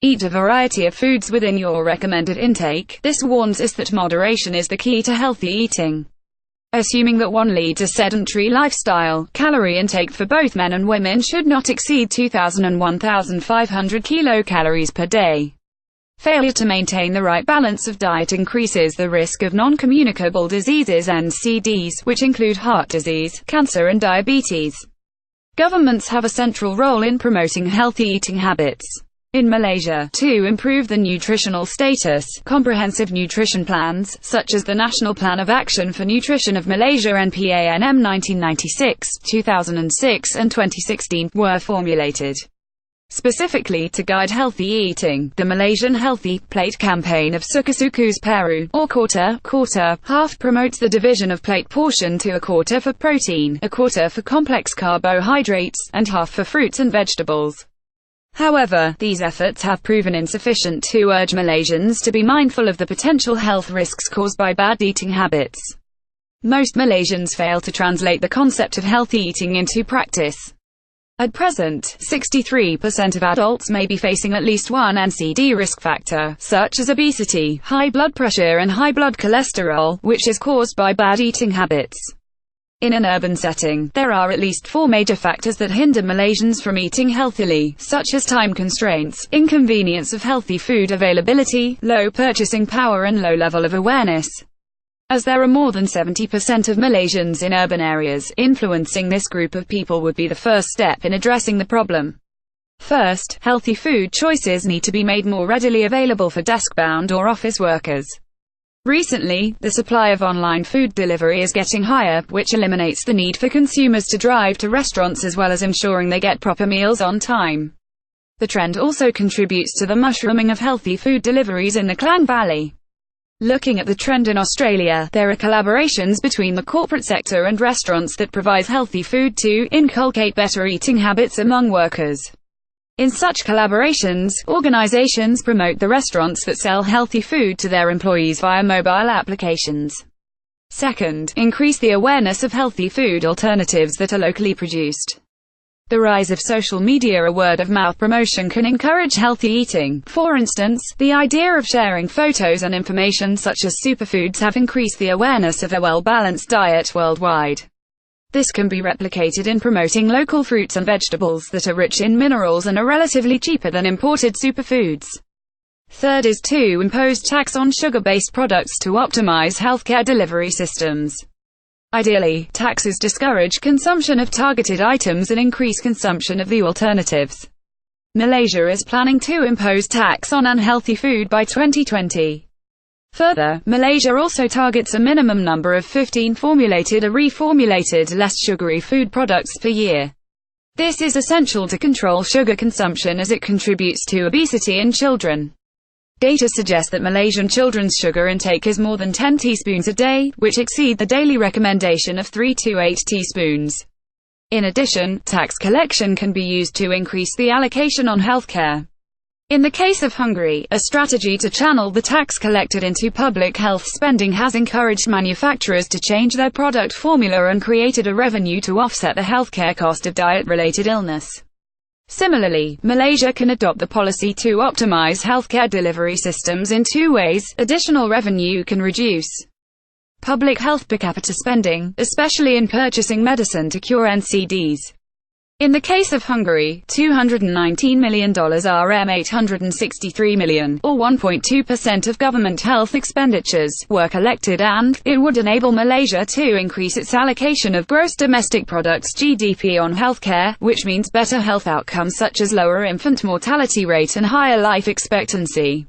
Eat a variety of foods within your recommended intake. This warns us that moderation is the key to healthy eating. Assuming that one leads a sedentary lifestyle, calorie intake for both men and women should not exceed 2,000 and 1,500 kilocalories per day. Failure to maintain the right balance of diet increases the risk of non-communicable diseases (NCDs), which include heart disease, cancer and diabetes. Governments have a central role in promoting healthy eating habits. In Malaysia, to improve the nutritional status, comprehensive nutrition plans, such as the National Plan of Action for Nutrition of Malaysia (NPANM) 1996, 2006 and 2016, were formulated. Specifically to guide healthy eating, the Malaysian Healthy Plate campaign of Suku-Sukus Peru, or quarter, half, promotes the division of plate portion to a quarter for protein, a quarter for complex carbohydrates, and half for fruits and vegetables. However, these efforts have proven insufficient to urge Malaysians to be mindful of the potential health risks caused by bad eating habits. Most Malaysians fail to translate the concept of healthy eating into practice. At present, 63% of adults may be facing at least one NCD risk factor, such as obesity, high blood pressure and high blood cholesterol, which is caused by bad eating habits. In an urban setting, there are at least 4 major factors that hinder Malaysians from eating healthily, such as time constraints, inconvenience of healthy food availability, low purchasing power and low level of awareness. As there are more than 70% of Malaysians in urban areas, influencing this group of people would be the first step in addressing the problem. First, healthy food choices need to be made more readily available for desk-bound or office workers. Recently, the supply of online food delivery is getting higher, which eliminates the need for consumers to drive to restaurants as well as ensuring they get proper meals on time. The trend also contributes to the mushrooming of healthy food deliveries in the Klang Valley. Looking at the trend in Australia, there are collaborations between the corporate sector and restaurants that provide healthy food to inculcate better eating habits among workers. In such collaborations, organizations promote the restaurants that sell healthy food to their employees via mobile applications. Second, increase the awareness of healthy food alternatives that are locally produced. The rise of social media or word-of-mouth promotion can encourage healthy eating. For instance, the idea of sharing photos and information such as superfoods have increased the awareness of a well-balanced diet worldwide. This can be replicated in promoting local fruits and vegetables that are rich in minerals and are relatively cheaper than imported superfoods. Third is to impose tax on sugar-based products to optimize healthcare delivery systems. Ideally, taxes discourage consumption of targeted items and increase consumption of the alternatives. Malaysia is planning to impose tax on unhealthy food by 2020. Further, Malaysia also targets a minimum number of 15 formulated or reformulated, less sugary food products per year. This is essential to control sugar consumption as it contributes to obesity in children. Data suggest that Malaysian children's sugar intake is more than 10 teaspoons a day, which exceed the daily recommendation of 3 to 8 teaspoons. In addition, tax collection can be used to increase the allocation on healthcare. In the case of Hungary, a strategy to channel the tax collected into public health spending has encouraged manufacturers to change their product formula and created a revenue to offset the healthcare cost of diet-related illness. Similarly, Malaysia can adopt the policy to optimize healthcare delivery systems in 2 ways. Additional revenue can reduce public health per capita spending, especially in purchasing medicine to cure NCDs. In the case of Hungary, $219 million RM 863 million, or 1.2% of government health expenditures, were collected and, it would enable Malaysia to increase its allocation of gross domestic products GDP on healthcare, which means better health outcomes such as lower infant mortality rate and higher life expectancy.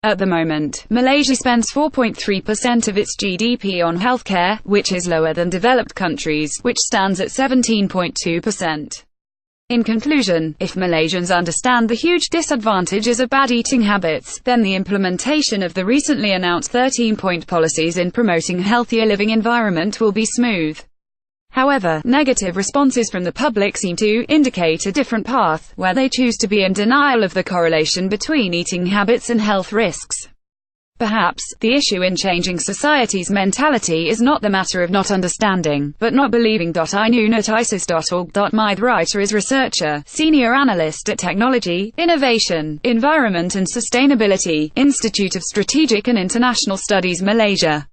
At the moment, Malaysia spends 4.3% of its GDP on healthcare, which is lower than developed countries, which stands at 17.2%. In conclusion, if Malaysians understand the huge disadvantages of bad eating habits, then the implementation of the recently announced 13-point policies in promoting a healthier living environment will be smooth. However, negative responses from the public seem to indicate a different path, where they choose to be in denial of the correlation between eating habits and health risks. Perhaps, the issue in changing society's mentality is not the matter of not understanding, but not believing. INUNET-ISIS.org. Myth writer is researcher, senior analyst at Technology, Innovation, Environment and Sustainability, Institute of Strategic and International Studies, Malaysia.